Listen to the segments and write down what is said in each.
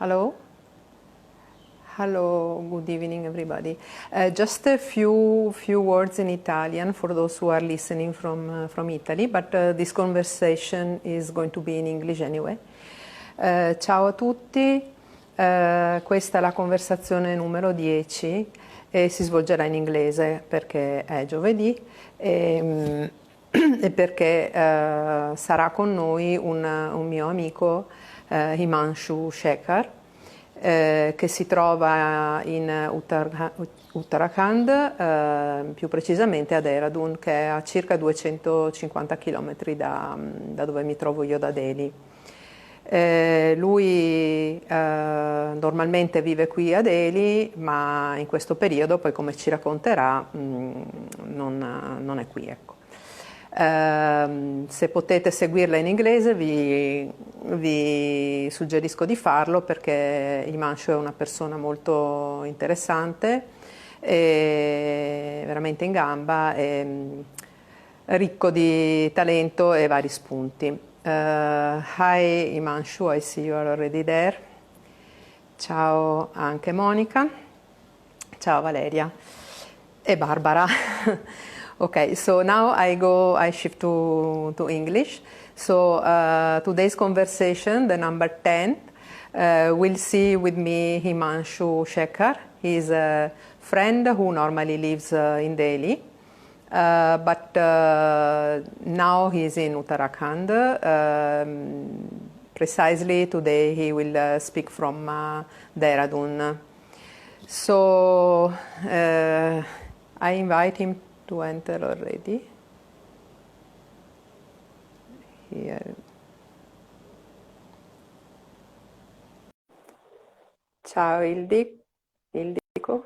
Hello. Hello, good evening, everybody. Just a few words in Italian for those who are listening from Italy, but this conversation is going to be in English anyway. Ciao a tutti, questa è la conversazione numero 10 e si svolgerà in inglese perché è giovedì e perché sarà con noi un mio amico, Himanshu Shekhar, che si trova in Uttarakhand, più precisamente a Dehradun, che è a circa 250 km da dove mi trovo io, da Delhi. Lui normalmente vive qui a Delhi, ma in questo periodo, poi come ci racconterà, non è qui, ecco. Se potete seguirla in inglese vi suggerisco di farlo, perché Himanshu è una persona molto interessante, e veramente in gamba, e ricco di talento e vari spunti. Hi Himanshu, I see you are already there. Ciao anche Monica. Ciao Valeria e Barbara. Okay, so now I shift to English. So today's conversation, the number 10, we'll see with me Himanshu Shekhar. He's a friend who normally lives in Delhi, but now he's in Uttarakhand. Precisely today he will speak from Dehradun. So I invite him to enter already. Here. Ciao Ildico.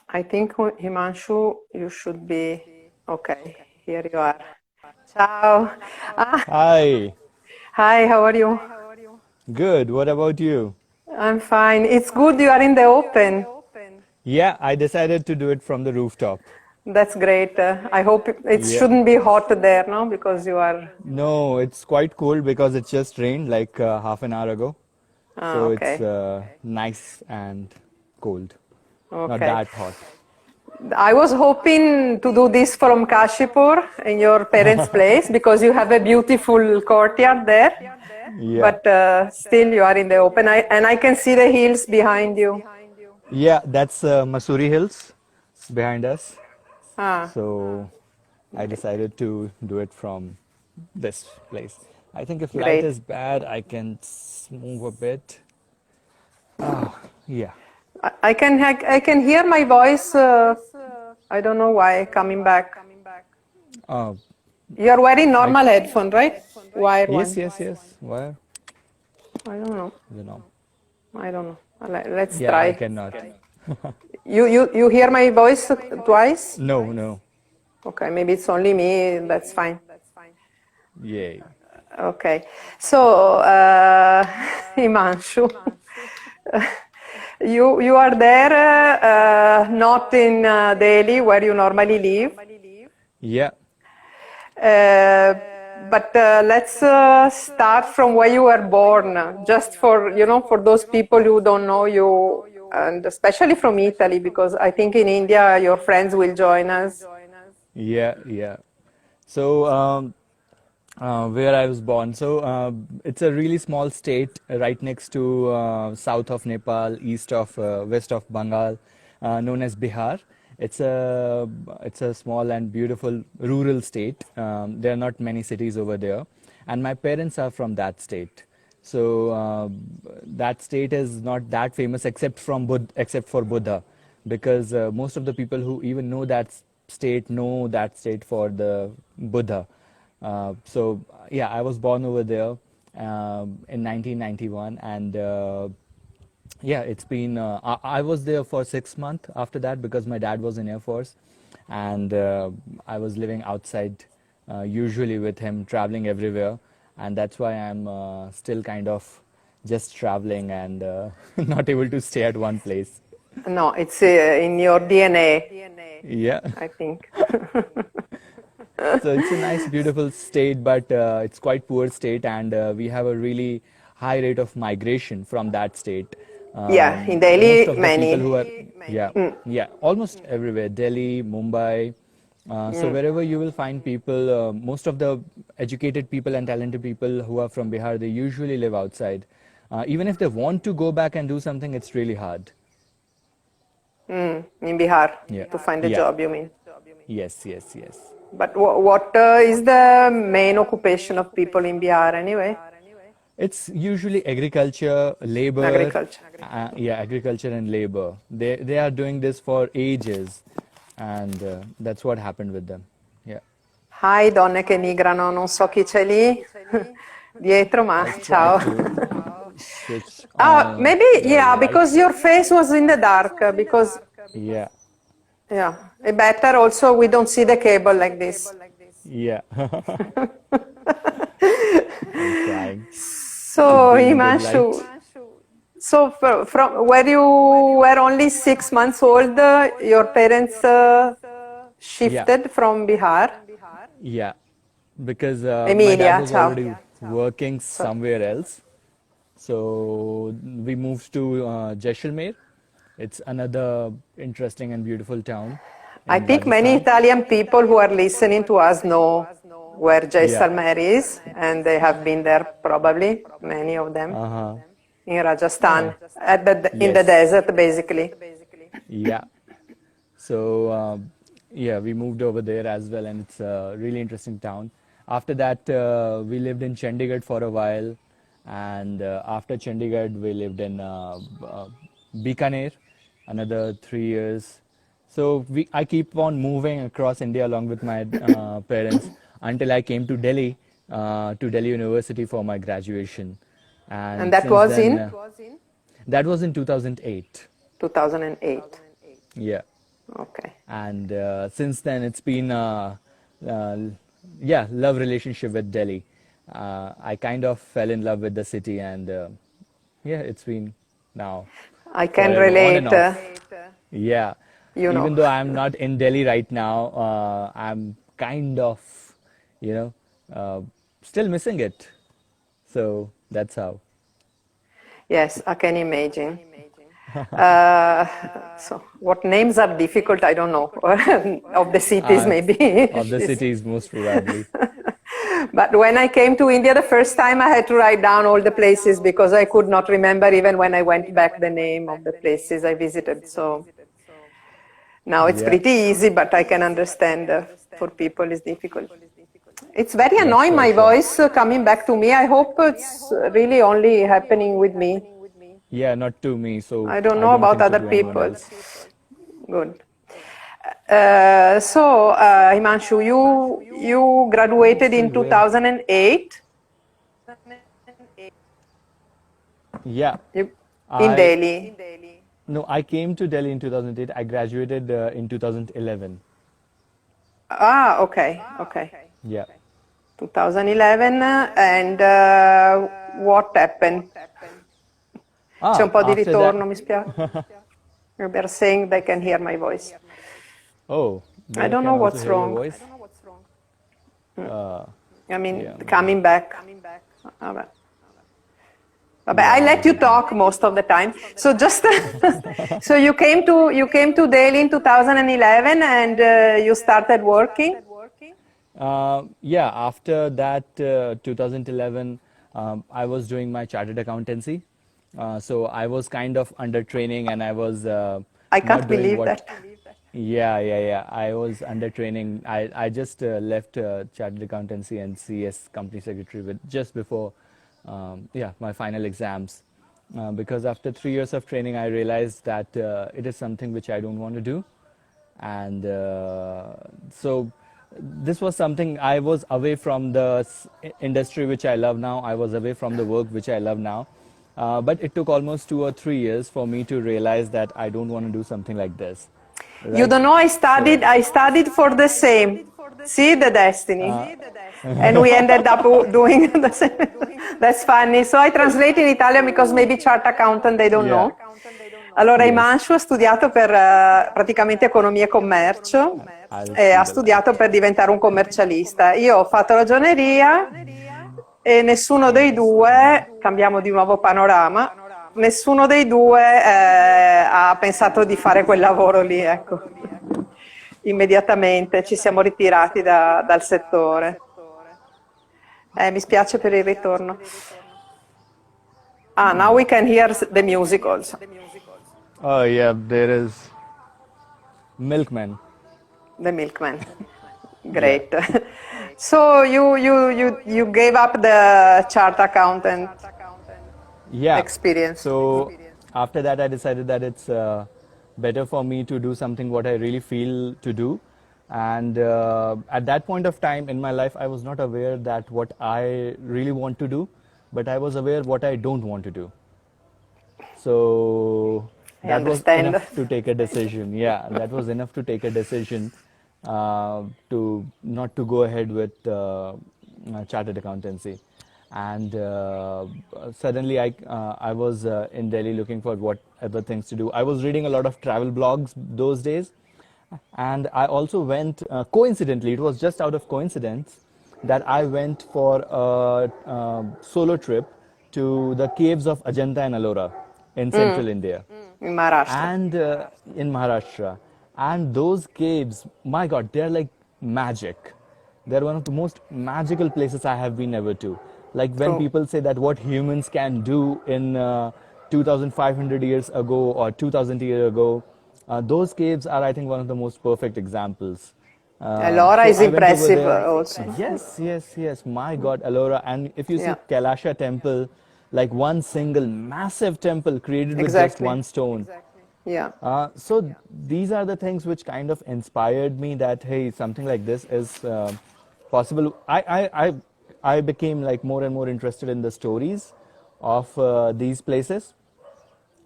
I think Himanshu, you should be okay. Here you are. Ciao. Hi, Hi, how are you? good. What about you? I'm fine. It's good you are in the open. Yeah, I decided to do it from the rooftop. That's great. I hope it Yeah. shouldn't be hot there, no? Because you are. No, it's quite cold because it just rained like half an hour ago. So it's Okay. nice and cold. Not Okay. that hot. I was hoping to do this from Kashipur, in your parents' place, because you have a beautiful courtyard there. Yeah. But still, you are in the open, and I can see the hills behind you. Yeah, that's Masuri Hills behind us. Ah, So I decided to do it from this place. I think if light great. is bad, I can move a bit. Yeah. I can hear my voice. I don't know why coming back. Uh, You are wearing I normal headphone, right? Wire Yes, one. yes, yes. Why? I don't know. I don't know. I don't know. Let's Yeah, I try. cannot. You hear my voice twice? No, no. Okay, maybe it's only me. That's fine. Yay. Okay. So, Himanshu, you are there, not in Delhi where you normally live, Yeah. uh, but let's start from where you were born, just for those people who don't know you, and especially from Italy, because I think in India your friends will join us. Yeah, yeah. So, where I was born. So, it's a really small state right next to south of Nepal, east of west of Bengal, known as Bihar. It's a small and beautiful rural state. There are not many cities over there, and my parents are from that state. So that state is not that famous except for Buddha, because most of the people who even know that state for the Buddha. So yeah, I was born over there in 1991, and yeah, it's been. I was there for 6 months after that because my dad was in Air Force, and I was living outside, usually with him, traveling everywhere, and that's why I'm still kind of just traveling and not able to stay at one place. No, it's in your DNA, Yeah. I think. So it's a nice, beautiful state, but it's quite poor state, and we have a really high rate of migration from that state. Yeah, in Most Delhi, of the people many. who are, yeah, yeah, almost everywhere, Delhi, Mumbai. So wherever you will find people, most of the educated people and talented people who are from Bihar, they usually live outside. Even if they want to go back and do something, it's really hard. In Bihar, Yeah, to find a yeah, job, you mean? yes, yes, yes. But what is the main occupation of people in Bihar anyway? It's usually agriculture, labor, Agriculture. yeah, agriculture and labor. They are doing this for ages, and that's what happened with them. Yeah. Hi, donne che migrano, non so chi c'è lì dietro, ma I'll try ciao. to switch on Maybe, the yeah, because light. your face was in the dark, because, Yeah, yeah, better also we don't see the cable like this. yeah. I'm trying to So, be in the light. Himanshu, so from where you were only 6 months old, your parents Yeah, shifted from Bihar. yeah. Because my dad Emilia, was ciao. already working So, somewhere else. So we moved to Jaisalmer. It's another interesting and beautiful town I in think many Rajasthan. Italian people who are listening to us know where Yeah. Jaisalmer is, and they have been there probably, many of them, Uh-huh. in Rajasthan, in the Yes. desert basically. Yeah. So yeah, we moved over there as well, and it's a really interesting town. After that, we lived in Chandigarh for a while, and after Chandigarh, we lived in Bikaner, another 3 years. So I keep on moving across India along with my parents until I came to Delhi University for my graduation. And And that since was then, in that was in 2008. 2008. Yeah. Okay. And since then, it's been uh, yeah, love relationship with Delhi. I kind of fell in love with the city, and yeah, it's been now I can forever, on and relate, off. Yeah, you know. even though I'm not in Delhi right now, I'm kind of, you know, still missing it. So that's how. Yes, I can imagine. Uh, so, what names are difficult? I don't know. Of the cities, Uh, maybe. of the cities, most probably. But when I came to India the first time, I had to write down all the places because I could not remember even when I went back the name of the places I visited. So now it's Yeah, pretty easy, but I can understand for people it's difficult. It's very that's annoying, for my sure. voice coming back to me. I hope it's really only happening with me. Yeah, not to me, so I don't I know don't about think so other to anyone people. else. Good. Himanshu, you graduated in See where? 2008 Yeah, in I Delhi. no, I came to Delhi in 2008. I graduated in 2011. Ah, okay, okay. Yeah. 2011, and what happened? C'è un po' di After that, ritorno, mi spiace. They're saying they can hear my voice. oh, I they don't can know also what's hear your wrong. voice. Uh, I mean, yeah, maybe. coming back. Vabbè. Vabbè, I Yeah, let you maybe. talk most of the time. So just so you came to Delhi in 2011 and you started working. Yeah, after that, 2011, I was doing my chartered accountancy. So I was kind of under training, and I was I not can't doing believe what. that. Yeah, yeah, yeah. I was under training. I just left chartered accountancy and CS company secretary with just before, yeah, my final exams. Because after 3 years of training, I realized that it is something which I don't want to do, and so this was something. I was away from the industry which I love now. I was away from the work which I love now. But it took almost 2 or 3 years for me to realize that I don't want to do something like this, You right? don't know, So, I studied for the same. See the destiny. uh, And we ended up doing the same. That's funny. So I translate in Italian because maybe chart accountant they don't yeah, know. Allora, yes, Himanshu ha studiato per praticamente economia e commercio I'll e see ha the light. studiato per diventare un commercialista. Io ho fatto ragioneria e nessuno dei due, cambiamo di nuovo panorama, nessuno dei due ha pensato di fare quel lavoro lì, ecco. Immediatamente ci siamo ritirati dal settore. Mi spiace per il ritorno. Ah, now we can hear the music also. Oh yeah, there is milkman. The milkman. Yeah. Great. So you gave up the chart accountant Yeah. experience. So after that, I decided that it's better for me to do something what I really feel to do. And at that point of time in my life, I was not aware that what I really want to do, but I was aware what I don't want to do. So I that was understand. enough to take a decision. Yeah, that was enough to take a decision to not to go ahead with chartered accountancy. And suddenly I was in Delhi looking for what other things to do. I was reading a lot of travel blogs those days, and I also went coincidentally. It was just out of coincidence that I went for a solo trip to the caves of Ajanta and Ellora in central India In Maharashtra. and in Maharashtra. And those caves, my God, they're like magic. They're one of the most magical places I have been ever to. Like when True. people say that what humans can do in 2,500 years ago or 2,000 years ago, those caves are, I think, one of the most perfect examples. Ellora So is I went over impressive there. also. Yes, yes, yes. My God, Ellora. And if you see Yeah, Kailasha temple, like one single massive temple created with just exactly. one stone. Yeah. So these are the things which kind of inspired me that hey, something like this is possible. I became like more and more interested in the stories of these places,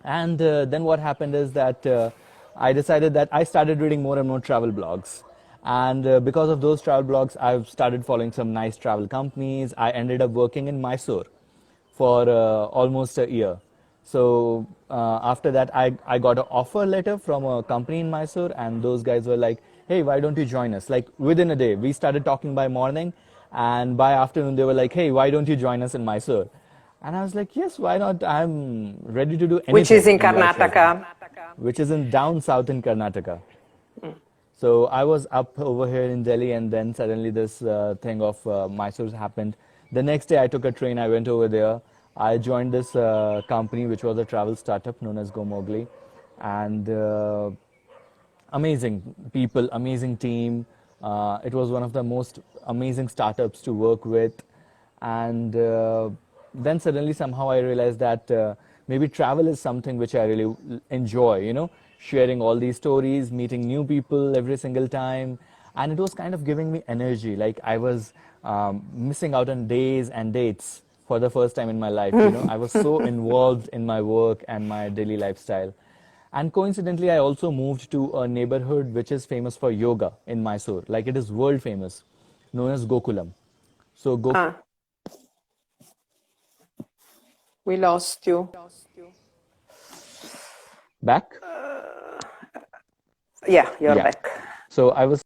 and then what happened is that I decided that I started reading more and more travel blogs. And because of those travel blogs, I've started following some nice travel companies. I ended up working in Mysore for almost a year. So after that, I got an offer letter from a company in Mysore, and those guys were like, hey, why don't you join us? Like within a day, we started talking by morning, and by afternoon, they were like, hey, why don't you join us in Mysore? And I was like, yes, why not? I'm ready to do Which is anything in in life right now, Karnataka. which is in down south in Karnataka. So I was up over here in Delhi, and then suddenly this thing of Mysore happened. The next day, I took a train. I went over there. I joined this company, which was a travel startup known as Go Mowgli, and amazing people, amazing team. It was one of the most amazing startups to work with, and then suddenly somehow I realized that maybe travel is something which I really enjoy. Sharing all these stories, meeting new people every single time, and it was kind of giving me energy. Like I was missing out on days and dates for the first time in my life. I was so involved in my work and my daily lifestyle. And coincidentally, I also moved to a neighborhood which is famous for yoga in Mysore. Like it is world famous, known as Gokulam. So Ah, we lost you. back? Yeah, you're Yeah. back. So I was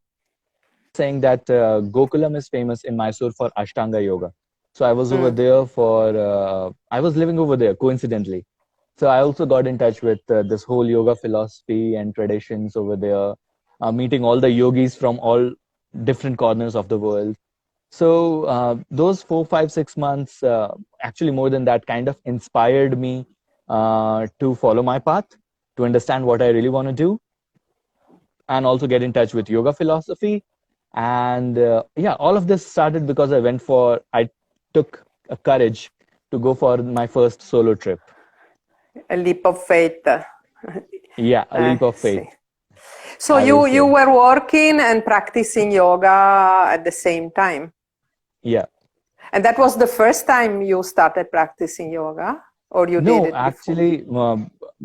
saying that Gokulam is famous in Mysore for Ashtanga yoga. So I was over there I was living over there coincidentally. So I also got in touch with this whole yoga philosophy and traditions over there, meeting all the yogis from all different corners of the world. So those 4, 5, 6 months, actually more than that, kind of inspired me to follow my path, to understand what I really want to do, and also get in touch with yoga philosophy. And yeah, all of this started because I took a courage to go for my first solo trip. A leap of faith. Yeah, a leap of Sì. faith, So I will you say. were working and practicing yoga at the same time. Yeah. And that was the first time you started practicing yoga, or you did No, it before? actually,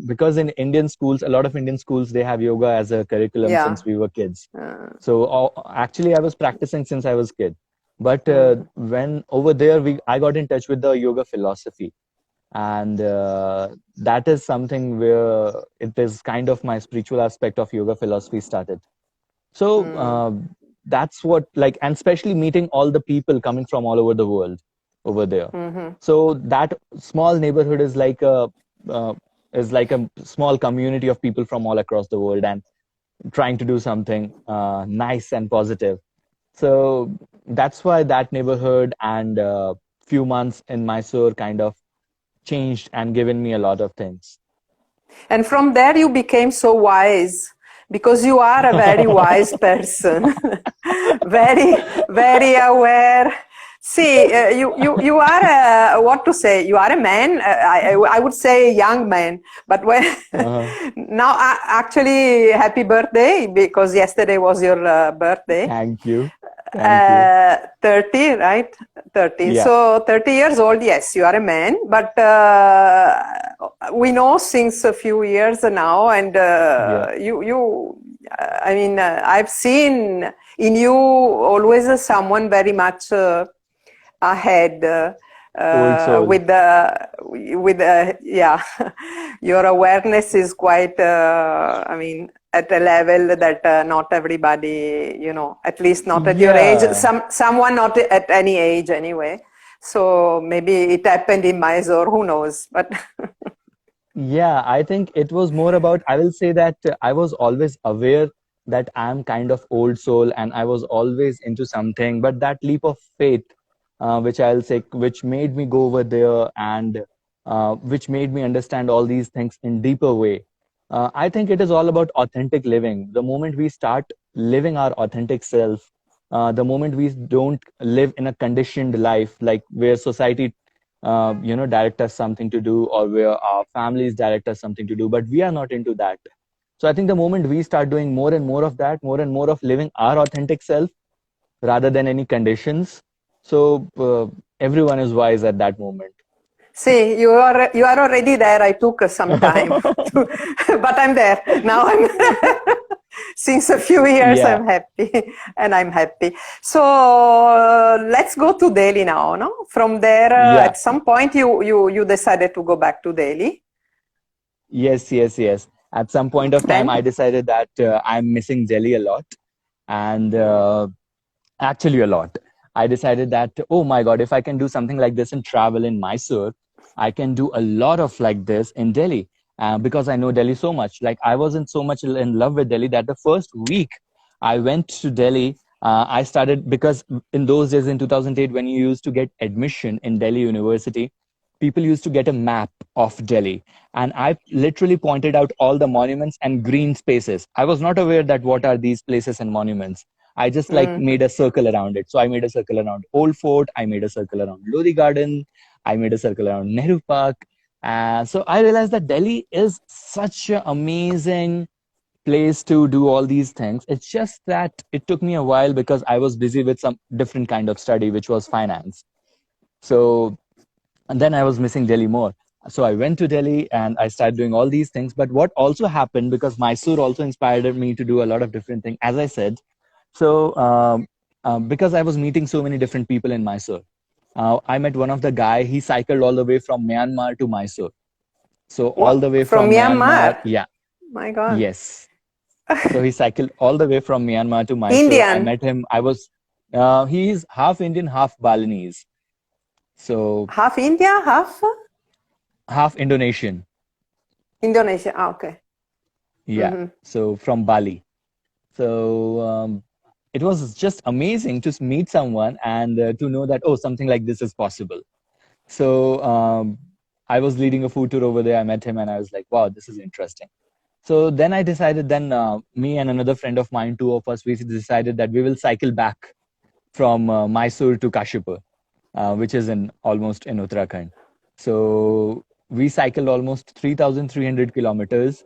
because in Indian schools, a lot of Indian schools, they have yoga as a curriculum Yeah. since we were kids. So actually, I was practicing since I was kid. But when over there, I got in touch with the yoga philosophy, and that is something where it is kind of my spiritual aspect of yoga philosophy started. So that's what like, and especially meeting all the people coming from all over the world. over there. So that small neighborhood uh, is like a small community of people from all across the world and trying to do something nice and positive. So that's why that neighborhood and few months in Mysore kind of changed and given me a lot of things. And from there you became so wise, because you are a very wise person, very, very aware. See, you are what to say? You are a man. I would say a young man. But when Uh-huh. now, actually, happy birthday, because yesterday was your birthday. Thank you. Thank you. 30, right? 30. Yeah. So 30 years old, yes, you are a man, but we know since a few years now, and Yeah. I mean, I've seen in you always someone very much ahead, Old soul. yeah, your awareness is quite, I mean, at a level that not everybody, at least not at your age, Yeah. someone not at any age anyway. So maybe it happened in Mysore, who knows? But Yeah, I think it was more about, I will say that I was always aware that I'm kind of old soul and I was always into something, but that leap of faith, which I'll say, which made me go over there and which made me understand all these things in deeper way. I think it is all about authentic living. The moment we start living our authentic self, the moment we don't live in a conditioned life, like where society direct us something to do or where our families direct us something to do, but we are not into that. So I think the moment we start doing more and more of that, more and more of living our authentic self rather than any conditions, so everyone is wise at that moment. see, you are already there. I took some time, to, but I'm there now. I'm since a few years. Yeah, I'm happy, and I'm happy. So let's go to Delhi now. No, from there, yeah. at some point, you decided to go back to Delhi. Yes, yes, yes. At some point of time, I Then, decided that I'm missing Delhi a lot, and actually a lot. I decided that, oh my God, if I can do something like this and travel in Mysore, I can do a lot of like this in Delhi because I know Delhi so much. Like I wasn't so much in love with Delhi that the first week I went to Delhi, I started because in those days in 2008, when you used to get admission in Delhi University, people used to get a map of Delhi. And I literally pointed out all the monuments and green spaces. I was not aware that what are these places and monuments. I just like made a circle around it. So I made a circle around Old Fort. I made a circle around Lodi Garden. I made a circle around Nehru Park. So I realized that Delhi is such an amazing place to do all these things. It's just that it took me a while because I was busy with some different kind of study, which was finance. So and then I was missing Delhi more. So I went to Delhi and I started doing all these things. But what also happened, because Mysore also inspired me to do a lot of different things, as I said. So because I was meeting so many different people in Mysore, I met one of the guy. He cycled all the way from Myanmar to Mysore. So all the way from from Myanmar, Myanmar. yeah, My God, yes. So he cycled all the way from Myanmar to Mysore. I Indian, met him. He's half Indian, half Balinese. So half India, half half Indonesian. Indonesia. Ah, okay. Yeah. So from Bali. So it was just amazing to meet someone and to know that, oh, something like this is possible. So I was leading a food tour over there. I met him and I was like, wow, this is interesting. So then I decided, then me and another friend of mine, two of us, we decided that we will cycle back from Mysore to Kashipur, which is in almost in Uttarakhand. So we cycled almost 3,300 kilometers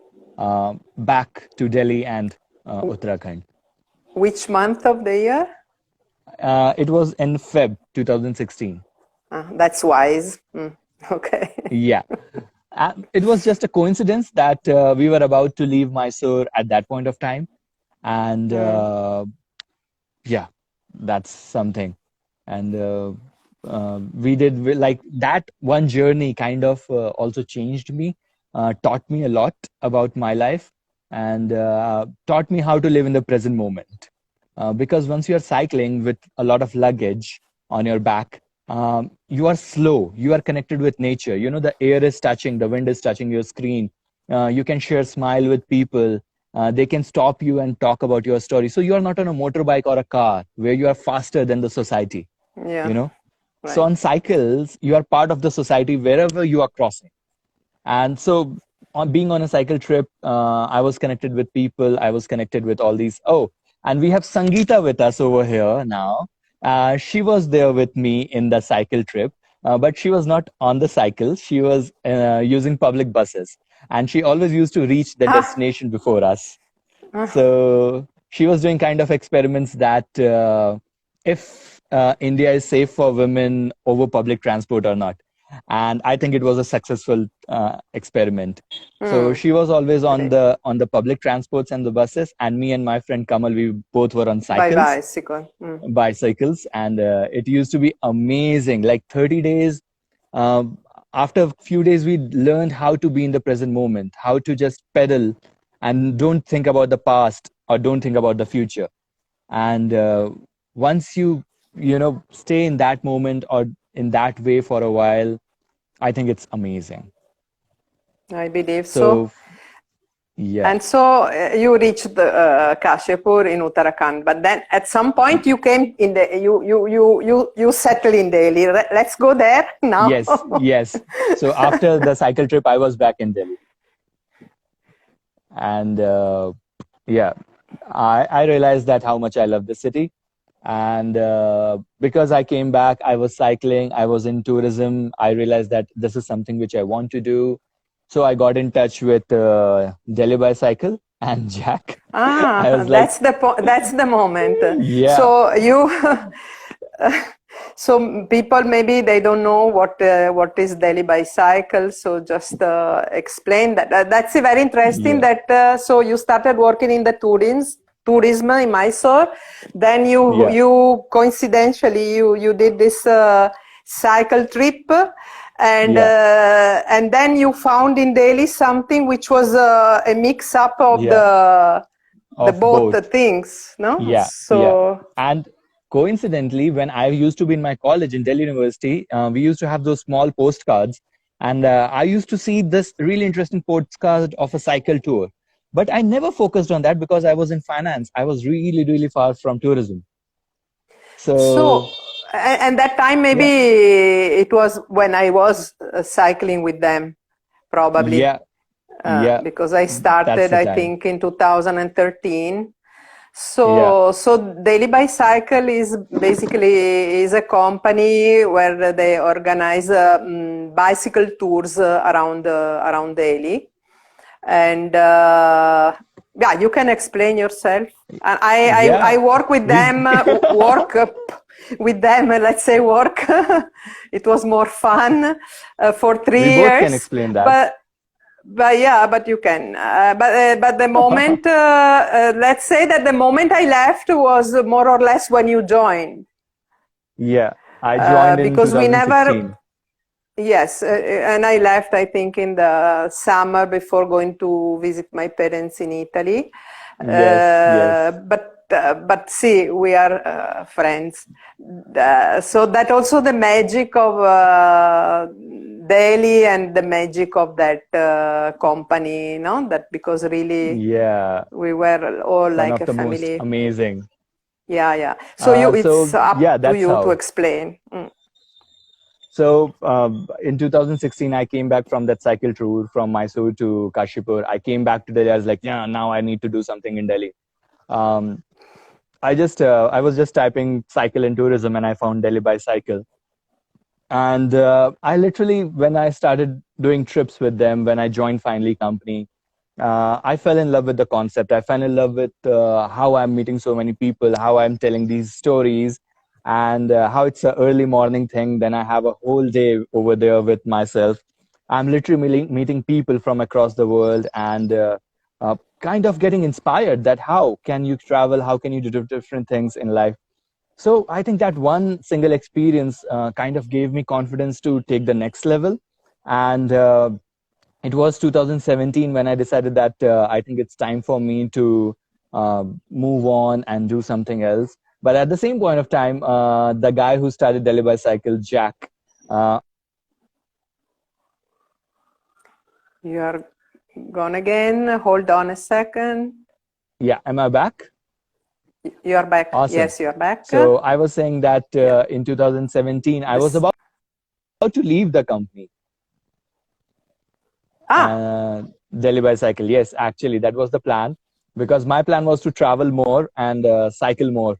back to Delhi and Uttarakhand. Which month of the year? It was in Feb 2016. That's wise. Okay. Yeah. It was just a coincidence that we were about to leave Mysore at that point of time. And yeah, that's something. And like that one journey kind of also changed me, taught me a lot about my life, and taught me how to live in the present moment. Because once you're cycling with a lot of luggage on your back, you are slow, you are connected with nature. You know, the air is touching, the wind is touching your screen. You can share smile with people. They can stop you and talk about your story. So you are not on a motorbike or a car where you are faster than the society, Yeah, you know. So right. on cycles, you are part of the society wherever you are crossing. And so, on being on a cycle trip, I was connected with people. I was connected with all these. Oh, and we have Sangeeta with us over here now. She was there with me in the cycle trip, but she was not on the cycle. She was using public buses, and she always used to reach the Ah, destination before us. So she was doing kind of experiments that if India is safe for women over public transport or not. And I think it was a successful experiment. So she was always great. on the public transports and the buses, and me and my friend Kamal, we both were on By cycles, bicycle. Mm. bicycles, and it used to be amazing. Like 30 days. Um, After a few days, we learned how to be in the present moment, how to just pedal and don't think about the past or don't think about the future. And once you know, stay in that moment or in that way for a while, I think it's amazing. I believe so. So yeah. And so you reached Kashipur in Uttarakhand, but then at some point you came in the you settled in Delhi. Let's go there now. Yes, yes. So after the cycle trip, I was back in Delhi. And yeah, I realized that how much I love the city. And because I came back, I was cycling, I was in tourism. I realized that this is something which I want to do. So I got in touch with Delhi Bicycle and Jack. I Ah, was like, that's the moment. yeah, So you, so people maybe they don't know what is Delhi bicycle. So just explain that. That's very interesting. yeah, That so you started working in the tourism in Mysore. Then yeah, coincidentally you did this cycle trip. yeah, And then you found in Delhi something which was a mix up of yeah, the of both the both. things, no? Yeah, yeah. So And coincidentally, when I used to be in my college in Delhi University, we used to have those small postcards. And I used to see this really interesting postcard of a cycle tour. But I never focused on that because I was in finance. I was really, really far from tourism. so So, and that time maybe yeah, it was when I was cycling with them, probably yeah, yeah, because I that's started the I time. think in 2013. Yeah, So Daily Bicycle is basically is a company where they organize bicycle tours around Delhi, and yeah, you can explain yourself. And I yeah. work with We, them, with them. Let's say work. It was more fun for three we both can years, explain that. but yeah, but you can. But the moment, let's say that the moment I left was more or less when you joined, Yeah, I joined in because we never. 2016. Yes, and I left, I think, in the summer before going to visit my parents in Italy. Yes, yes. But see, we are friends. So that also the magic of Delhi and the magic of that company, no? That because really Yeah, we were all one like of a the most family. amazing. Yeah, yeah. So it's So yeah, up to that's you to how. explain. Mm. So in 2016, I came back from that cycle tour from Mysore to Kashipur. I came back to Delhi. I was like, yeah, now I need to do something in Delhi. Um, I was just typing cycle and tourism, and I found Delhi Bicycle. And I literally, when I started doing trips with them, when I joined finally company, I fell in love with the concept. I fell in love with how I'm meeting so many people, how I'm telling these stories, and how it's an early morning thing. Then I have a whole day over there with myself. I'm literally meeting people from across the world and kind of getting inspired that how can you travel, how can you do different things in life. So I think that one single experience kind of gave me confidence to take the next level. And it was 2017 when I decided that I think it's time for me to move on and do something else. But at the same point of time, the guy who started Delhi Bicycle, Jack, uh, You are gone again. Hold on a second. yeah, am I back? You are back. Awesome. Yes, you are back. So I was saying that Yeah. in 2017, I was This. about to leave the company. Ah, Uh, Delhi Bicycle. Yes, actually, that was the plan because my plan was to travel more and cycle more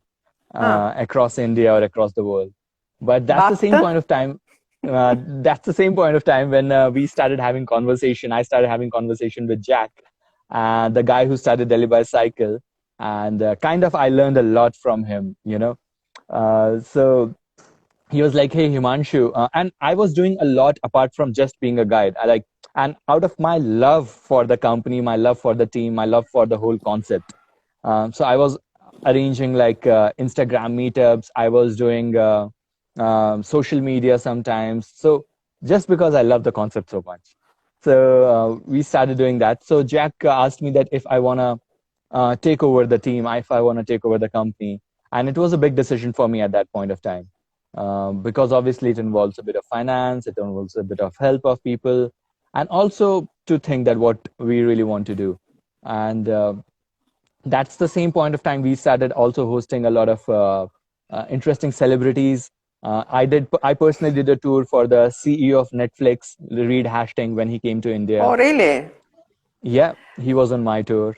ah. across India or across the world. But that's the But same point of time. That's the same point of time when we started having conversation. I started having conversation with Jack, the guy who started Delhi Bicycle, and kind of I learned a lot from him. So he was like, "Hey, Himanshu," and I was doing a lot apart from just being a guide. And out of my love for the company, my love for the team, my love for the whole concept. So I was arranging like Instagram meetups. I was doing social media sometimes. So just because I love the concept so much, so we started doing that. So Jack asked me that if I wanna take over the team, if I wanna take over the company, and it was a big decision for me at that point of time because obviously it involves a bit of finance, it involves a bit of help of people, and also to think that what we really want to do. And that's the same point of time we started also hosting a lot of interesting celebrities. I personally did a tour for the CEO of Netflix, Reed Hastings, when he came to India. oh, really? Yeah, he was on my tour.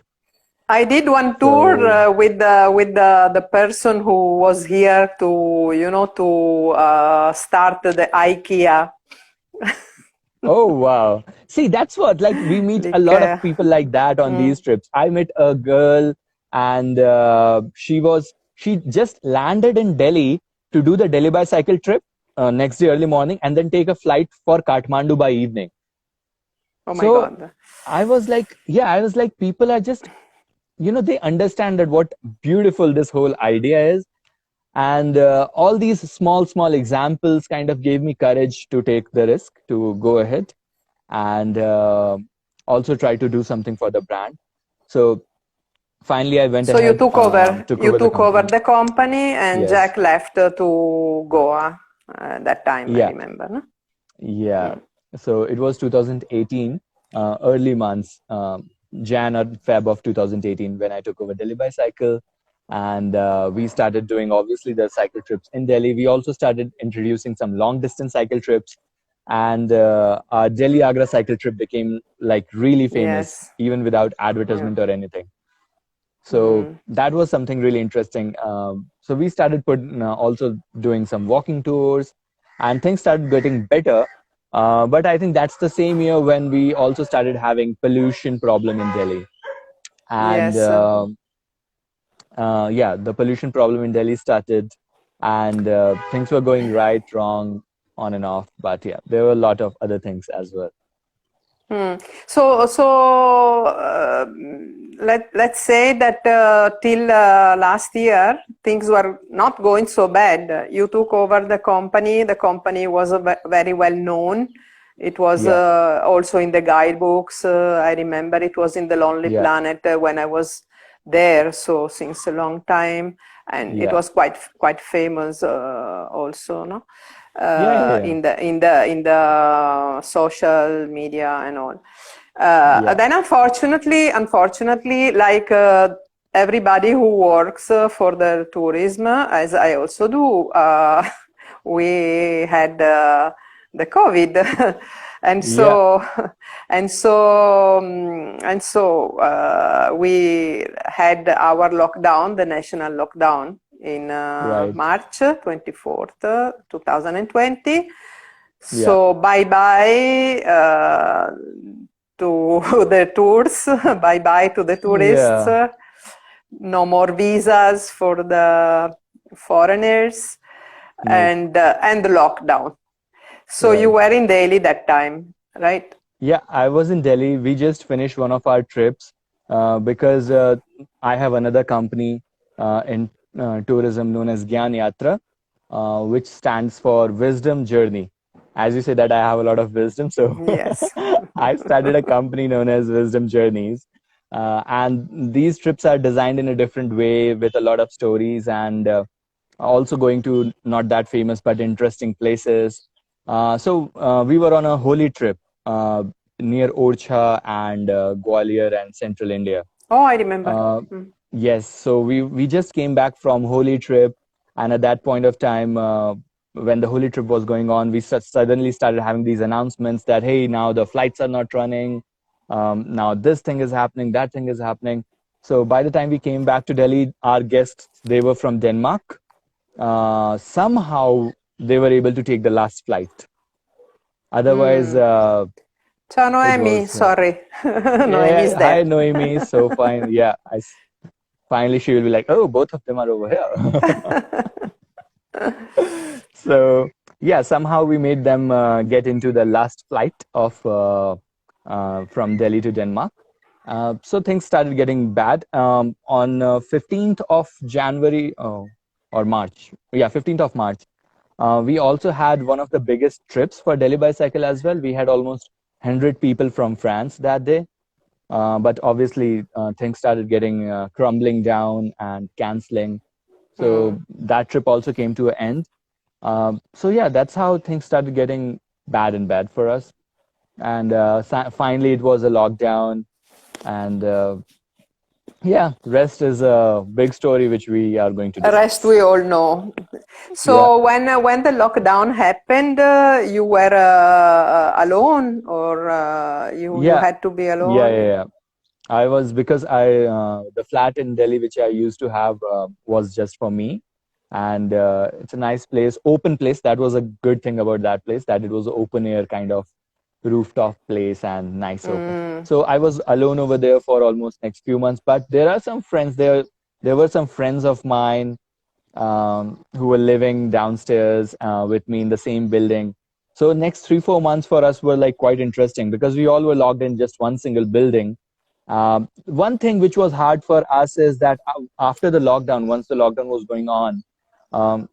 I did one tour So, with the person who was here to start the IKEA. oh wow. See, that's what, like, we meet a Like, lot of people like that on these trips. I met a girl and she just landed in Delhi to do the Delhi bicycle trip next day early morning and then take a flight for Kathmandu by evening. oh my So God. I was like, people are just, they understand that what beautiful this whole idea is. And all these small examples kind of gave me courage to take the risk to go ahead and also try to do something for the brand. So finally, I went So you ahead, took over, took you over the took over company. the company, and Yes. Jack left to Goa that time, I Yeah. remember. No? Yeah. So it was 2018, early months, Jan or Feb of 2018, when I took over Delhi Bicycle. And we started doing obviously the cycle trips in Delhi. We also started introducing some long distance cycle trips. And our Delhi Agra cycle trip became like really famous, Yes. even without Yeah. advertisement or anything. So that was something really interesting. So we started also doing some walking tours, and things started getting better. But I think that's the same year when we also started having pollution problem in Delhi, and Yes. yeah, the pollution problem in Delhi started, and things were going right, wrong, on and off. But yeah, there were a lot of other things as well. So let's say that till last year things were not going so bad. You took over the company. The company was very well known. It was Yeah, also in the guidebooks. I remember it was in the Lonely yeah, Planet when I was there. So since a long time, and it yeah, was quite famous also, no? yeah, In the social media and all. yeah, Then unfortunately, like everybody who works for the tourism, as I also do, we had the COVID, and yeah, so we had our lockdown, the national lockdown, in right, March 24th, 2020. yeah, So bye bye to the tours, bye bye to the tourists. yeah, No more visas for the foreigners, nope, and the lockdown. So you right. were in Delhi that time, right? Yeah, I was in Delhi. We just finished one of our trips because I have another company in tourism known as Gyan Yatra, which stands for Wisdom Journey. As you say that I have a lot of wisdom, so Yes. I started a company known as Wisdom Journeys. And these trips are designed in a different way with a lot of stories and also going to not that famous but interesting places. We were on a holy trip near Orcha and Gwalior and central India. Oh, I remember. Uh, yes, so we just came back from holy trip, and at that point of time, when the holy trip was going on, we suddenly started having these announcements that hey, now the flights are not running, now this thing is happening, that thing is happening. So by the time we came back to Delhi, our guests, they were from Denmark. Somehow they were able to take the last flight. Otherwise, Ciao it Noemi, was sorry. Noemi is yeah. Hi there. Noemi, so fine. Yeah, finally she will be like, oh, both of them are over here. So yeah, somehow we made them get into the last flight of from Delhi to Denmark. So things started getting bad on 15th of January or March. Yeah, 15th of March. We also had one of the biggest trips for Delhi Bicycle as well. We had almost 100 people from France that day. But obviously, things started getting crumbling down and canceling. So that trip also came to an end. So yeah, that's how things started getting bad and bad for us. And finally, it was a lockdown. And yeah, rest is a big story which we are going to The rest discuss. we all know. Yeah, So when the lockdown happened, you were alone, or you yeah, had to be yeah, alone? yeah, yeah. I was because the flat in Delhi which I used to have was just for me, and it's a nice place, open place. That was a good thing about that place, that it was an open air kind of rooftop place and nice open. So I was alone over there for almost next few months. But there are some friends there. There were some friends of mine who were living downstairs with me in the same building. So next 3 4 months for us were like quite interesting because we all were locked in just one single building. One thing which was hard for us is that after the lockdown, once the lockdown was going on, um,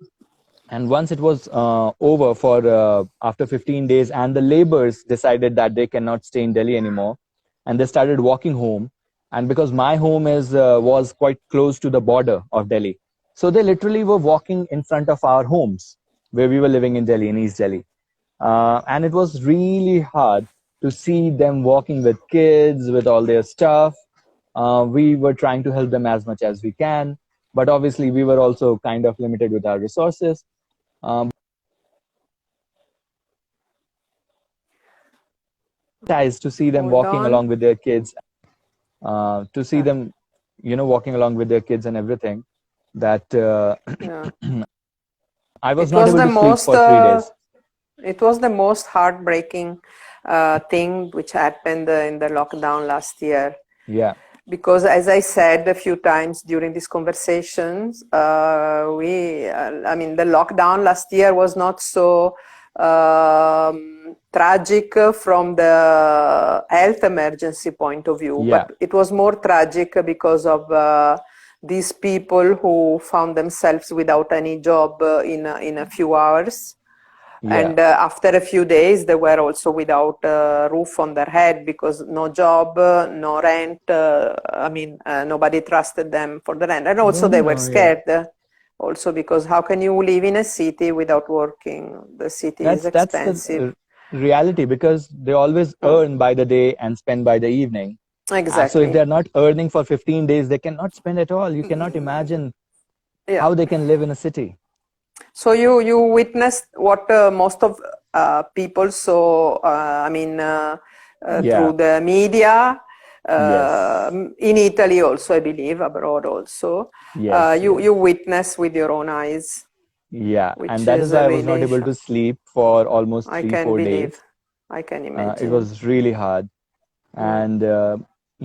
and once it was over for after 15 days, and the laborers decided that they cannot stay in Delhi anymore, and they started walking home. And because my home is was quite close to the border of Delhi, so they literally were walking in front of our homes where we were living in Delhi, in East Delhi. And it was really hard to see them walking with kids, with all their stuff. We were trying to help them as much as we can, but obviously we were also kind of limited with our resources. To see them Hold walking on. along with their kids, to see Uh, them, walking along with their kids and everything, that yeah. I was It not was able the to sleep most for 3 days. it was the most heartbreaking thing which happened in the lockdown last year. Yeah, Because, as I said a few times during these conversations, I mean, the lockdown last year was not so tragic from the health emergency point of view, yeah, but it was more tragic because of these people who found themselves without any job in a few hours. yeah. And after a few days, they were also without a roof on their head because no job, no rent. I mean, nobody trusted them for the rent. And also, No, they were no, yeah. scared. Also, because how can you live in a city without working? The city is That's the expensive. reality, because they always Mm, earn by the day and spend by the evening. So if exactly. they're not earning for 15 days, they cannot spend at all. You cannot imagine Yeah. how they can live in a city. So you witnessed what most of people saw. I mean, Yeah. through the media, Yes. in Italy also, I believe, abroad also. Yes. You Yes. witness with your own eyes, Yeah. And which that is is why I was not really. able to sleep for almost I three, can four believe. days. I can It imagine. was really hard. Mm. And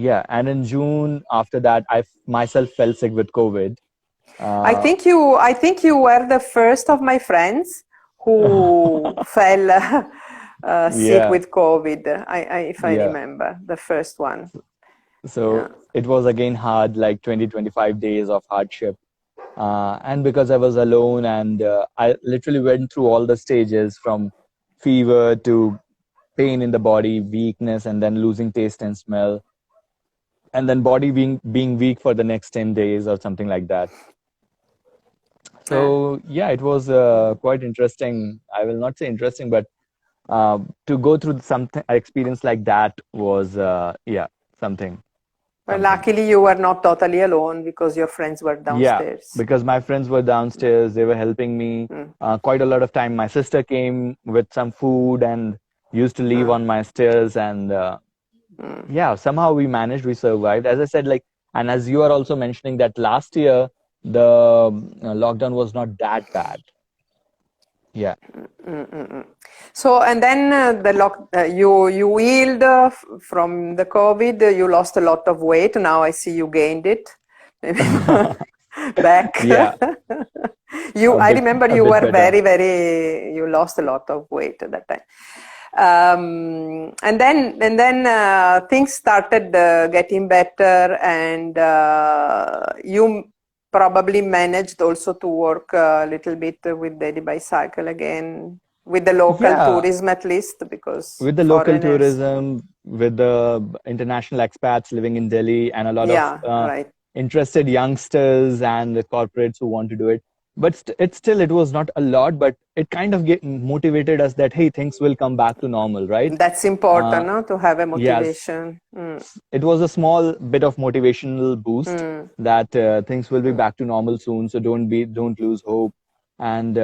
yeah. And in June, after that, myself fell sick with COVID. Uh, I think you were the first of my friends who fell sick yeah. with COVID. If I Yeah. remember, the first one. Yeah. So it was again hard, like 20, 25 days of hardship. And because I was alone, and I literally went through all the stages from fever to pain in the body, weakness, and then losing taste and smell, and then body being weak for the next 10 days or something like that. So yeah, it was quite interesting. I will not say interesting, but to go through something experience like that was yeah, something Well, something. luckily you were not totally alone because your friends were Yeah, downstairs. because my friends were downstairs, they were helping me Mm. quite a lot of time. My sister came with some food and used to leave Mm. on my stairs, and Mm. yeah, somehow we managed, we survived. As I said, like, and as you are also mentioning that last year the lockdown was not that bad. Yeah. So, and then you healed from the COVID. You lost a lot of weight. Now I see you gained it. Maybe back. Yeah, I remember a you bit were better. you lost a lot of weight at that time. And then things started getting better, and you probably managed also to work a little bit with Daily Bicycle again, with the local Yeah, tourism at least, because with the local foreigners. tourism, with the international expats living in Delhi, and a lot of Yeah, right. interested youngsters and the corporates who want to do it. But it was not a lot, but it kind of motivated us that hey, things will come back to normal, right? That's Uh, important, no? To have a yes, motivation. it was a small bit of motivational boost Mm. that things will be back to normal soon. So don't lose hope. And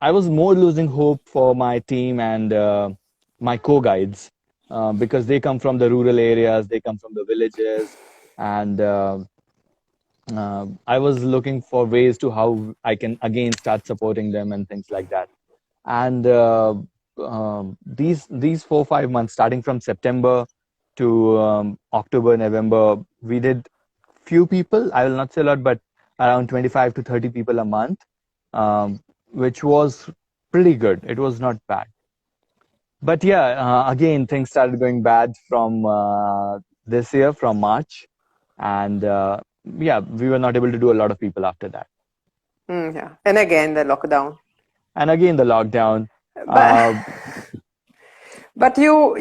I was more losing hope for my team and my co-guides because they come from the rural areas, they come from the villages, and I was looking for ways to how I can again start supporting them and things like that. And these 4 5 months, starting from September to October, November, we did few people. I will not say a lot, but around 25 to 30 people a month, which was pretty good. It was not bad. But yeah, again, things started going bad from this year, from March, and yeah, we were not able to do a lot of people after that. Yeah. And again, the lockdown. And again, the lockdown. But Uh, but you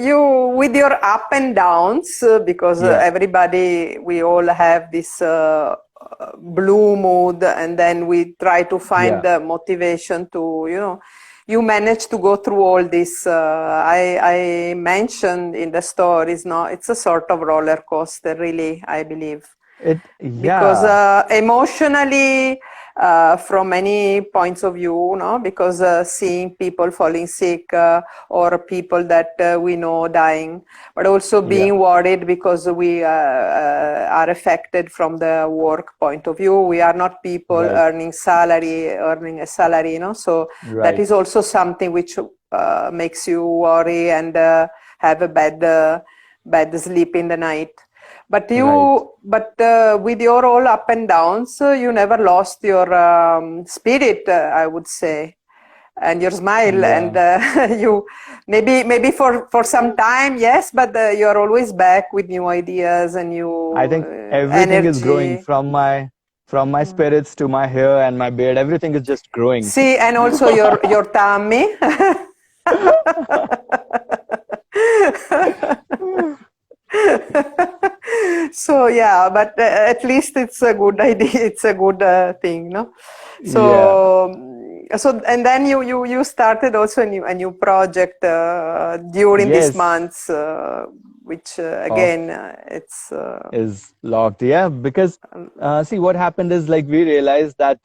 with your up and downs, because yeah, everybody, we all have this blue mood, and then we try to find yeah, the motivation to, you manage to go through all this. I mentioned in the stories, no, it's a sort of roller coaster, really, I believe, because yeah, emotionally, from many points of view, no, because seeing people falling sick, or people that we know dying, but also yeah, being worried because we are affected from the work point of view. We are not people right, earning a salary, so that right, is also something which makes you worry and have a bad sleep in the night. right. With your all up and downs, you never lost your spirit, I would say, and your smile. And Yeah, you maybe for some time, yes, but you're always back with new ideas and I new think everything is growing energy. from my spirits to my hair and my beard. Everything is just growing. See, and also your tummy. So yeah, but at least it's a good idea. It's a good thing, no? Yeah, So and then you started also a new project during these yes, months, which of again it's is locked. Yeah, because see what happened is like we realized that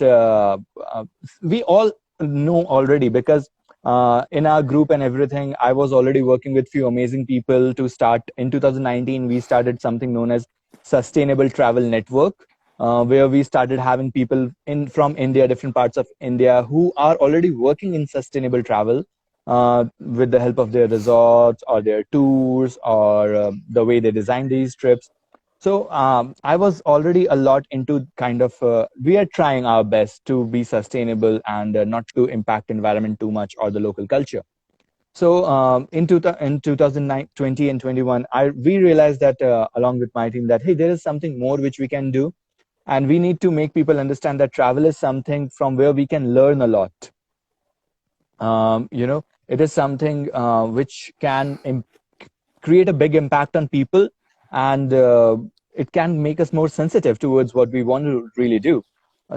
we all know already because in our group and everything, I was already working with few amazing people to start in 2019. We started something known as Sustainable Travel Network, where we started having people in from India, different parts of India, who are already working in sustainable travel with the help of their resorts or their tours or the way they design these trips. So I was already a lot into kind of we are trying our best to be sustainable and not to impact environment too much or the local culture. So in 2020 and 21, we realized that along with my team that hey, there is something more which we can do, and we need to make people understand that travel is something from where we can learn a lot. It is something which can create a big impact on people, and it can make us more sensitive towards what we want to really do.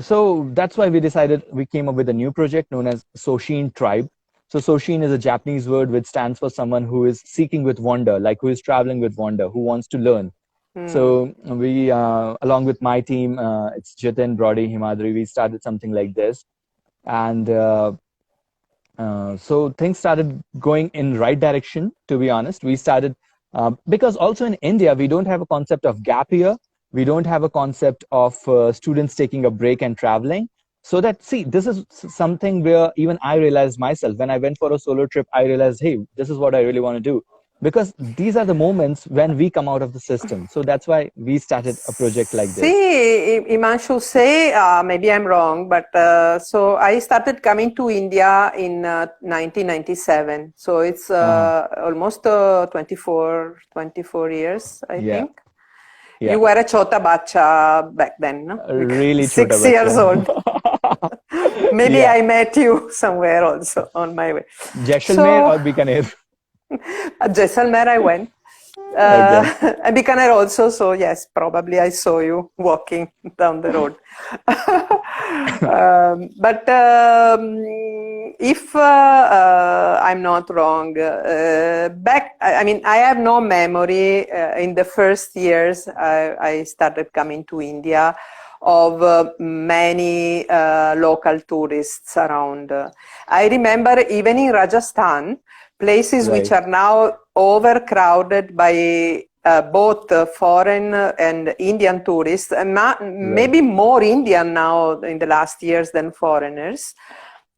So that's why we came up with a new project known as Soshin Tribe. So Soshin is a Japanese word which stands for someone who is seeking with wonder, like who is traveling with wonder, who wants to learn. So we, along with my team, it's Jitin, Brody, Himadri, we started something like this. And so things started going in right direction, to be honest. We started, because also in India, we don't have a concept of gap year. We don't have a concept of students taking a break and traveling. So that, see, this is something where even I realized myself, when I went for a solo trip, I realized, hey, this is what I really want to do. Because these are the moments when we come out of the system. So that's why we started a project like this. See, Himanshu, say, maybe I'm wrong, but so I started coming to India in 1997. So it's almost 24 years, I Yeah. think. Yeah. You were a chota bacha back then, no? Really chota 6 years bacha. old. Maybe Yeah. I met you somewhere also on my way. Jaisalmer So, or Bikaner? Jaisalmer I went. Okay. And Bikaner also, so yes, probably I saw you walking down the road. But if I'm not wrong, I mean, I have no memory in the first years I started coming to India of many local tourists around. I remember even in Rajasthan, places which Right. are now overcrowded by both foreign and Indian tourists, and Right. maybe more Indian now in the last years than foreigners.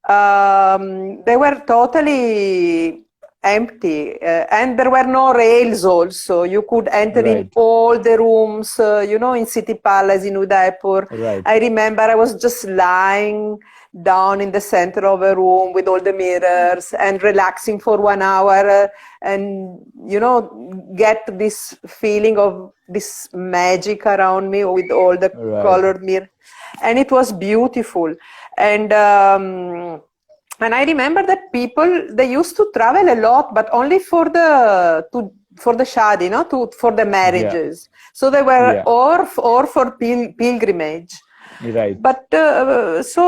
They were totally empty, and there were no rails also. You could enter in Right. all the rooms, in City Palace in Udaipur. Right. I remember I was just lying down in the center of a room with all the mirrors and relaxing for 1 hour, and get this feeling of this magic around me with all the Right. colored mirror, and it was beautiful. And I remember that people, they used to travel a lot, but only for the shadi, for the Yeah. marriages. So they were Yeah. or for pilgrimage. Right. But so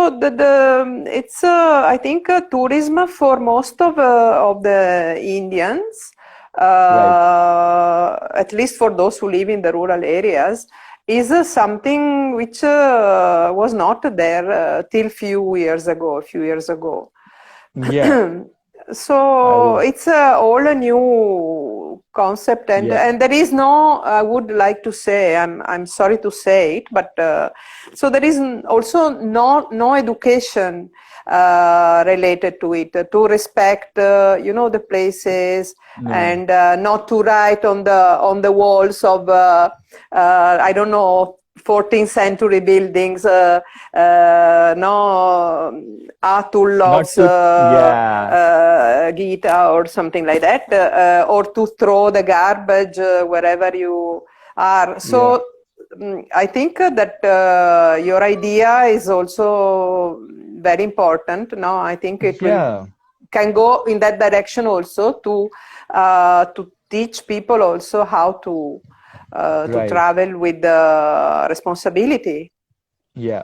it's I think tourism for most of the Indians, Right. at least for those who live in the rural areas, is something which was not there till a few years ago. Yeah. So I'll, it's all a new concept, and yeah. there is no. I would like to say, I'm sorry to say it, but so there is also no education related to it, to respect the places, No. and not to write on the walls of I don't know, 14th century buildings, no, Atul Not loves to, yeah. Gita or something like that, or to throw the garbage wherever you are. Yeah. So I think that your idea is also very important. No, I think it Yeah. can go in that direction also, to teach people also how to Right. travel with responsibility. Yeah.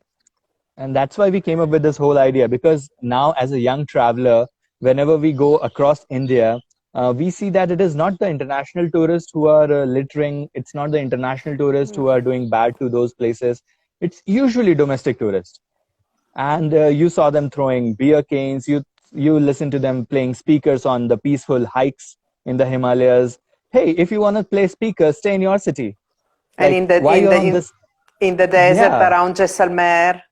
And that's why we came up with this whole idea, because now, as a young traveler, whenever we go across India, we see that it is not the international tourists who are littering. It's not the international tourists who are doing bad to those places. It's usually domestic tourists. And you saw them throwing beer cans. You listen to them playing speakers on the peaceful hikes in the Himalayas. Hey, if you want to play speakers, stay in your city. And Like, why you're on this? in the desert Yeah. around Jaisalmer.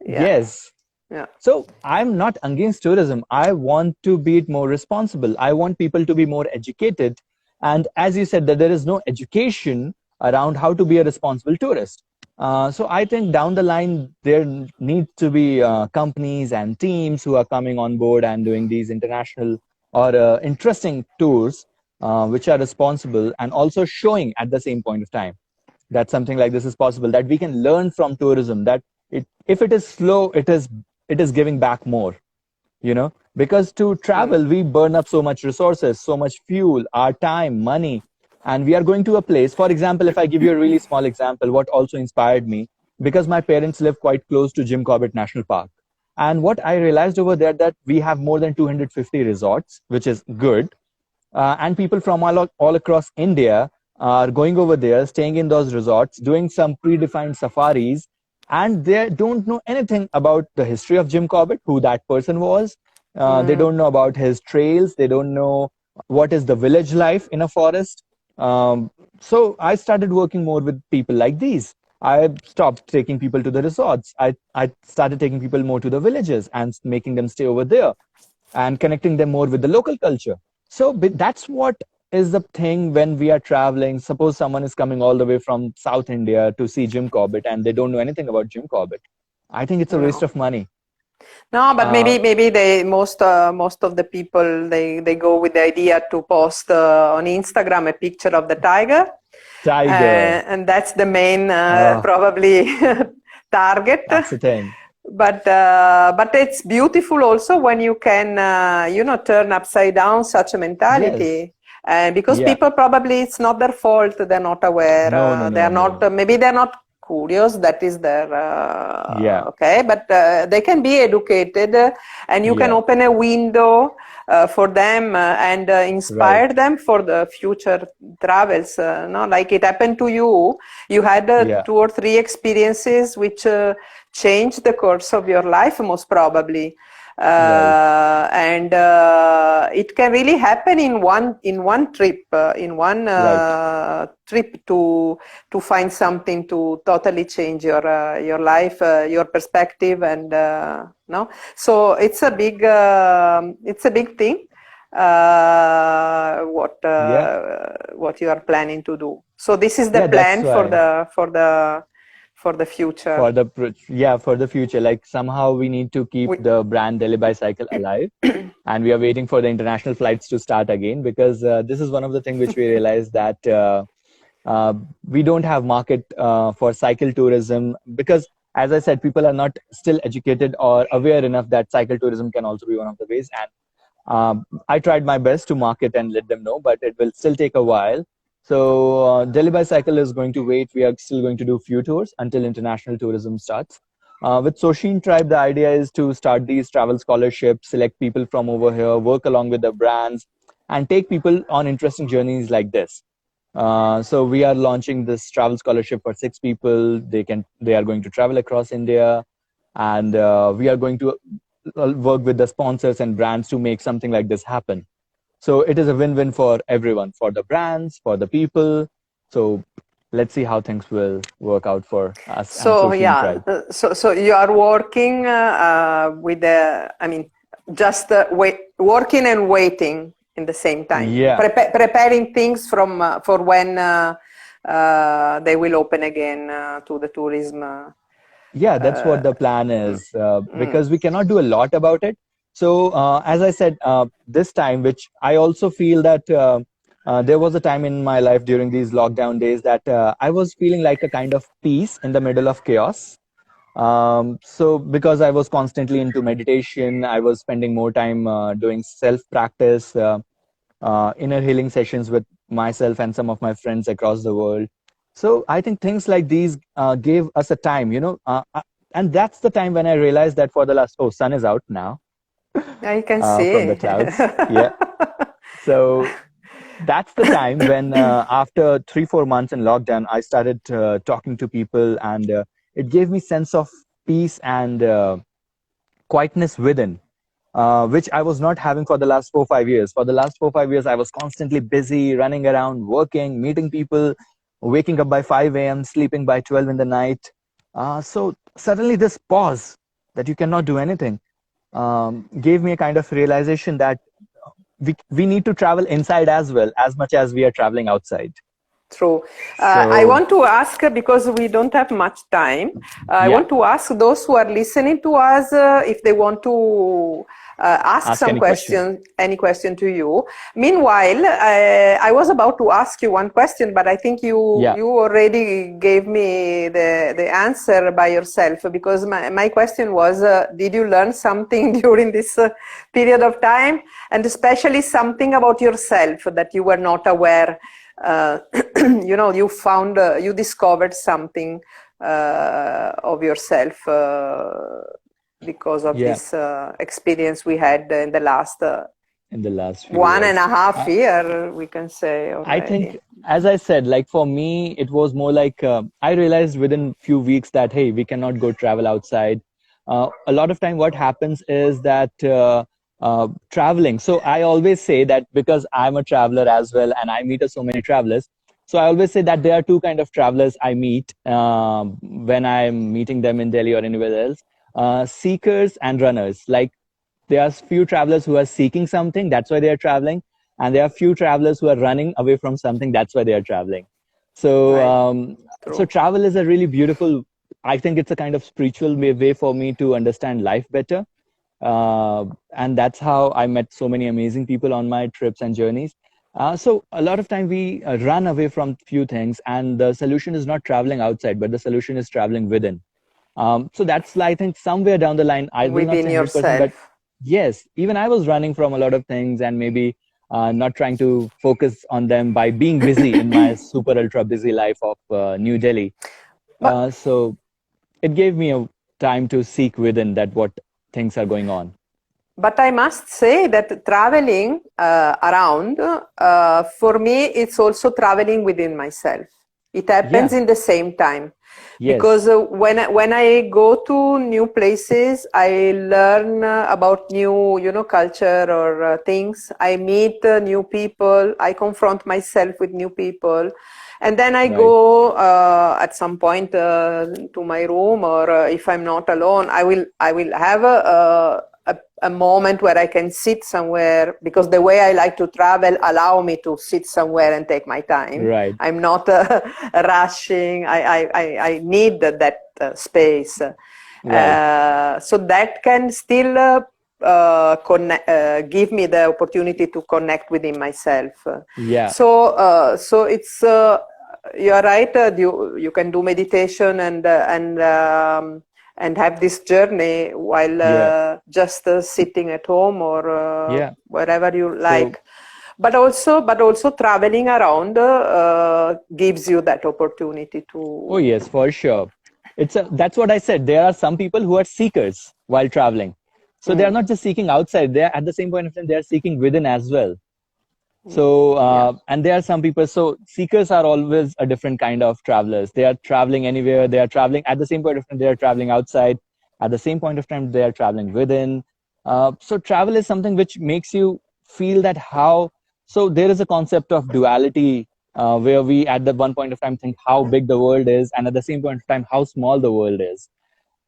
Yeah, Yes. yeah. So I'm not against tourism. I want to be it more responsible. I want people to be more educated. And as you said, that there is no education around how to be a responsible tourist. So I think down the line, there needs to be companies and teams who are coming on board and doing these international or interesting tours, which are responsible and also showing at the same point of time that something like this is possible, that we can learn from tourism, that if it is slow, it is giving back more, because to travel we burn up so much resources, so much fuel, our time, money, and we are going to a place. For example, if I give you a really small example, what also inspired me, because my parents live quite close to Jim Corbett National Park. And what I realized over there that we have more than 250 resorts, which is good. And people from all across India are going over there, staying in those resorts, doing some predefined safaris, and they don't know anything about the history of Jim Corbett, who that person was. They don't know about his trails. They don't know what is the village life in a forest. So I started working more with people like these. I stopped taking people to the resorts. I started taking people more to the villages and making them stay over there and connecting them more with the local culture. So that's what is the thing when we are traveling. Suppose someone is coming all the way from South India to see Jim Corbett and they don't know anything about Jim Corbett. I think it's a waste No. of money. No, but Uh, maybe they most of the people they go with the idea to post on Instagram a picture of the tiger, Tiger. and that's the main Uh, probably target. that's the thing. But it's beautiful also when you can turn upside down such a Yes. mentality. Because Yeah. people probably it's not their fault, they're not aware, No, no, they no, are not no. maybe they're not curious, that is their Yeah. okay, but they can be educated, and you can Yeah. open a window for them and Right. inspire them for the future travels, no, like it happened to you. You had Yeah. 2 or 3 experiences which changed the course of your life, most probably. Right. And it can really happen in one trip, in one Right. trip to find something to totally change your life, your perspective, and no. So it's a big thing. Yeah. What you are planning to do. So this is the Yeah, that's plan why. for the future. For the future, like somehow we need to keep We, the brand Delhi Bicycle alive, and we are waiting for the international flights to start again, because this is one of the things which we realized that uh, we don't have market for cycle tourism, because as I said, people are not still educated or aware enough that cycle tourism can also be one of the ways. And I tried my best to market and let them know, but it will still take a while. So Delhi Bicycle is going to wait. We are still going to do few tours until international tourism starts. With Soshin Tribe, the idea is to start these travel scholarships, select people from over here, work along with the brands, and take people on interesting journeys like this. So we are launching this travel scholarship for 6 people. They are going to travel across India, and we are going to work with the sponsors and brands to make something like this happen. So it is a win-win for everyone, for the brands, for the people. So let's see how things will work out for us and So Soshin yeah, Tribe. so you are working with the, I mean, just working and waiting in the same time, Yeah, preparing things for when they will open again to the tourism. yeah, that's Uh, what the plan mm, is, mm. because we cannot do a lot about it. So as I said, this time, which I also feel that there was a time in my life during these lockdown days that I was feeling like a kind of peace in the middle of chaos. So because I was constantly into meditation, I was spending more time doing self practice, inner healing sessions with myself and some of my friends across the world. So I think things like these gave us a time, and that's the time when I realized that for the last, oh, sun is out now I can from the see. clouds. Yeah. So that's the time when, after 3, 4 months in lockdown, I started talking to people, and it gave me sense of peace and quietness within, which I was not having for the last 4, 5 years. For the last 4, 5 years, I was constantly busy, running around, working, meeting people, waking up by 5 a.m., sleeping by 12 in the night. So suddenly, this pause that you cannot do anything gave me a kind of realization that we need to travel inside as well, as much as we are traveling outside. True. I So, want to ask, because we don't have much time, I yeah, want to ask those who are listening to us if they want to ask ask some any question. question, any question to you. Meanwhile, I was about to ask you one question, but I think Yeah, you already gave me the answer by yourself, because my question was, did you learn something during this period of time, and especially something about yourself that you were not aware? You know, you discovered something of yourself because of Yeah, this experience we had in the last few one and years. a half year, we can say I already. think, as I said, like for me, it was more like I realized within few weeks that hey, we cannot go travel outside. A lot of time, what happens is that traveling. So I always say that because I'm a traveler as well, and I meet so many travelers. So I always say that there are two kind of travelers I meet when I'm meeting them in Delhi or anywhere else: seekers and runners. Like there are few travelers who are seeking something, that's why they are traveling, and there are few travelers who are running away from something, that's why they are traveling. So Right, so true. travel is a really beautiful, I think it's a kind of spiritual way for me to understand life better. And that's how I met so many amazing people on my trips and journeys. So a lot of time we run away from few things, and the solution is not traveling outside, but the solution is traveling within. So that's, I think, somewhere down the line, I will not Within say 100%, but yourself. yes, even I was running from a lot of things and maybe not trying to focus on them by being busy in my super ultra busy life of New Delhi. But So it gave me a time to seek within that what things are going on. But I must say that traveling around, for me, it's also traveling within myself. It happens Yeah, in the same time. Because yes, when I go to new places, I learn about new, culture or things. I meet new people. I confront myself with new people. And then I right, go at some point to my room, or if I'm not alone, I will have a moment where I can sit somewhere, because the way I like to travel allow me to sit somewhere and take my time. right, I'm not rushing. I need that space. right. So that can still give me the opportunity to connect within myself. Yeah, So it's you are right. You can do meditation and have this journey while yeah, just sitting at home or yeah. wherever you So, like. But also traveling around gives you that opportunity oh to. yes, for sure. That's what I said. There are some people who are seekers while traveling. So they are Mm, not just seeking outside, they are at the same point of time, they are seeking within as well. So, yeah. and there are some people, so seekers are always a different kind of travelers. They are traveling anywhere, they are traveling at the same point of time, they are traveling outside. At the same point of time, they are traveling within. So, travel is something which makes you feel that how, so there is a concept of duality where we at the one point of time think how big the world is, and at the same point of time, how small the world is,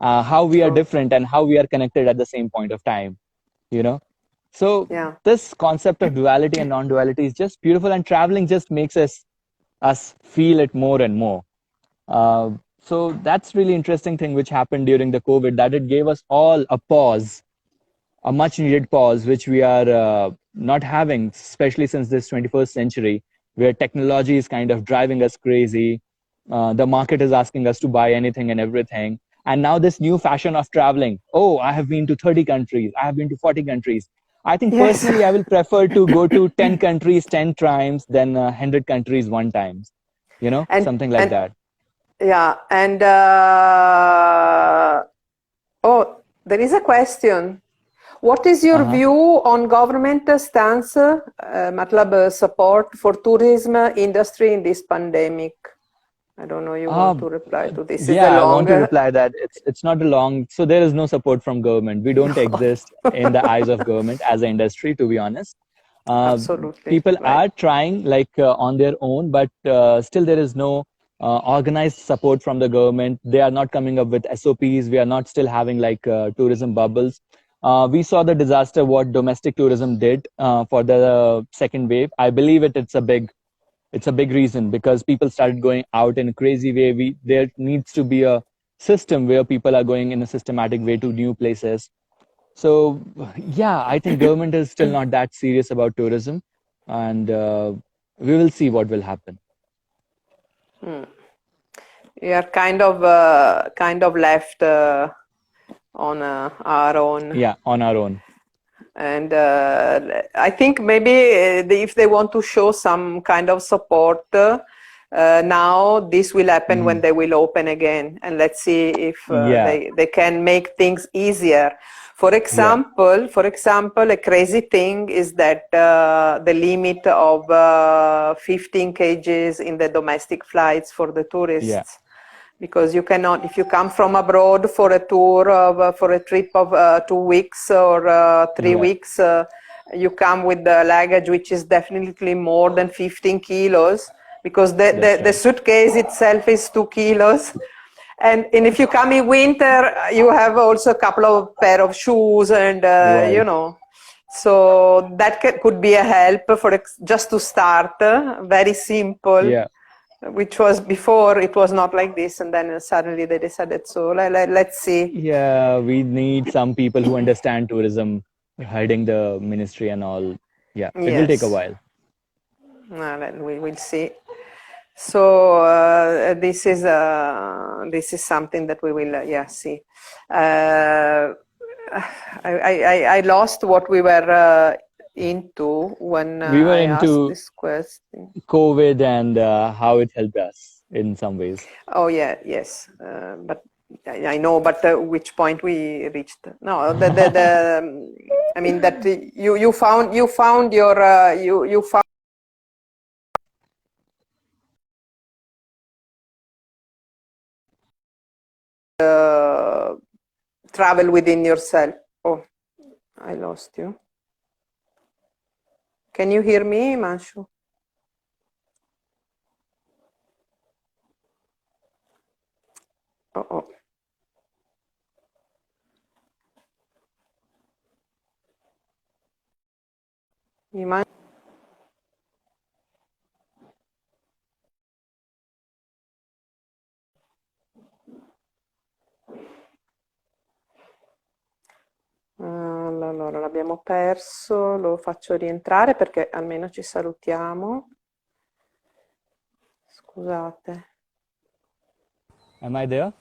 how we are True. different, and how we are connected at the same point of time, you know? So Yeah. this concept of duality and non-duality is just beautiful, and traveling just makes us feel it more and more. Uh, so that's really interesting thing which happened during the COVID, that it gave us all a pause, a much needed pause, which we are not having, especially since this 21st century, where technology is kind of driving us crazy. The market is asking us to buy anything and everything. And now this new fashion of traveling. Oh, I have been to 30 countries. I have been to 40 countries. I think Yes. personally, I will prefer to go to 10 countries 10 times than 100 countries one time. and Something like and that. yeah, and oh, there is a question. What is your Uh-huh. view on government stance, matlab support for tourism industry in this pandemic? I don't know. You want Uh, to reply to this? Is a yeah, I want long. to reply that it's not a long. So there is no support from government. We don't exist in the eyes of government as an industry, to be honest. Uh, Absolutely People right. are trying like on their own, but still there is no organized support from the government. They are not coming up with SOPs. We are not still having like tourism bubbles. We saw the disaster what domestic tourism did for the second wave. I believe it's a big reason because people started going out in a crazy way. There needs to be a system where people are going in a systematic way to new places. So yeah, I think government is still not that serious about tourism, and we will see what will happen. We are kind of left on our own. Yeah, on our own. And I think maybe if they want to show some kind of support, now this will happen when they will open again, and let's see if Yeah. they can make things easier. For Yeah. example, a crazy thing is that the limit of 15 kgs in the domestic flights for the tourists. Yeah. Because you cannot, if you come from abroad for a tour of, for a trip of 2 weeks or 3 Yeah. weeks, you come with the luggage which is definitely more than 15 kilos, because That's the right. suitcase itself is 2 kilos. And if you come in winter, you have also a couple of pair of shoes and, you Right. know, so that could be a help for just to start, very simple. Yeah. Which was before, it was not like this, and then suddenly they decided, so let's see. Yeah, we need some people who understand tourism, heading the ministry and all. Yeah, it will take a Yes. while. We will see. So this is something that we will see. I lost what we were into when We were I asked into this question. COVID and how it helped us in some ways. Oh yeah, yes, but I know, but which point we reached? No, I mean that you found your you found travel within yourself. Oh, I lost you. Can you hear me, Himanshu? Oh. Himanshu? Allora, l'abbiamo perso, lo faccio rientrare perché almeno ci salutiamo. Scusate. Am I there?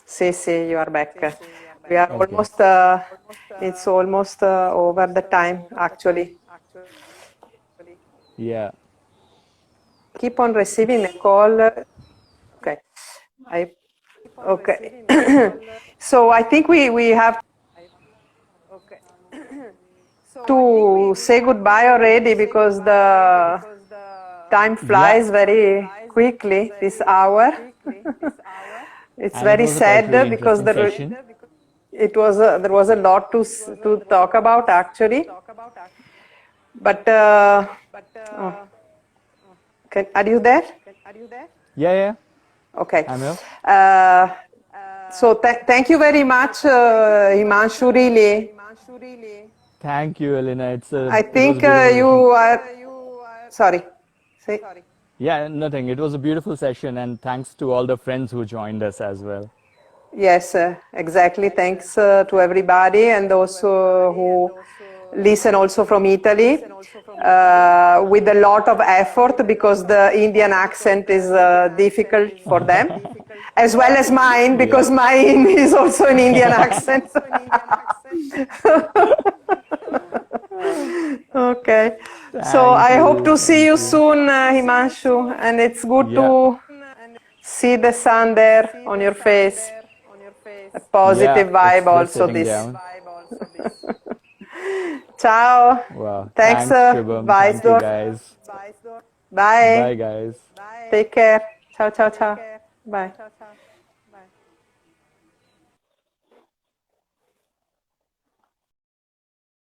Sì, you are back. We are Okay. almost, it's almost over the time, actually. Yeah. Keep on receiving a call. Okay. Okay. So I think we have to say goodbye already, because the time flies very quickly this hour. It's And it very was a quite sad really because interesting session. there was a lot to talk about, actually. But are you there? Yeah. Okay. I'm here. So thank you very much, Himanshu, really. Thank you, Elena. I It was a think beautiful. you are, sorry. Say. Yeah, nothing. It was a beautiful session, and thanks to all the friends who joined us as well. Yes, exactly. Thanks to everybody, and also who listen also from Italy, with a lot of effort, because the Indian accent is difficult for them, as well as mine, because Yeah. mine is also an Indian accent. Okay. So Thank I hope you. to see Thank you you. soon, Himanshu, and it's good Yeah. to see the sun there on your face. A Yeah. positive It's vibe just also sitting this. down. Ciao. Wow. Thanks, Thanks, Shubham. Thank you, Weisdorf. guys. Bye. Bye, guys. Take care. Ciao. Bye.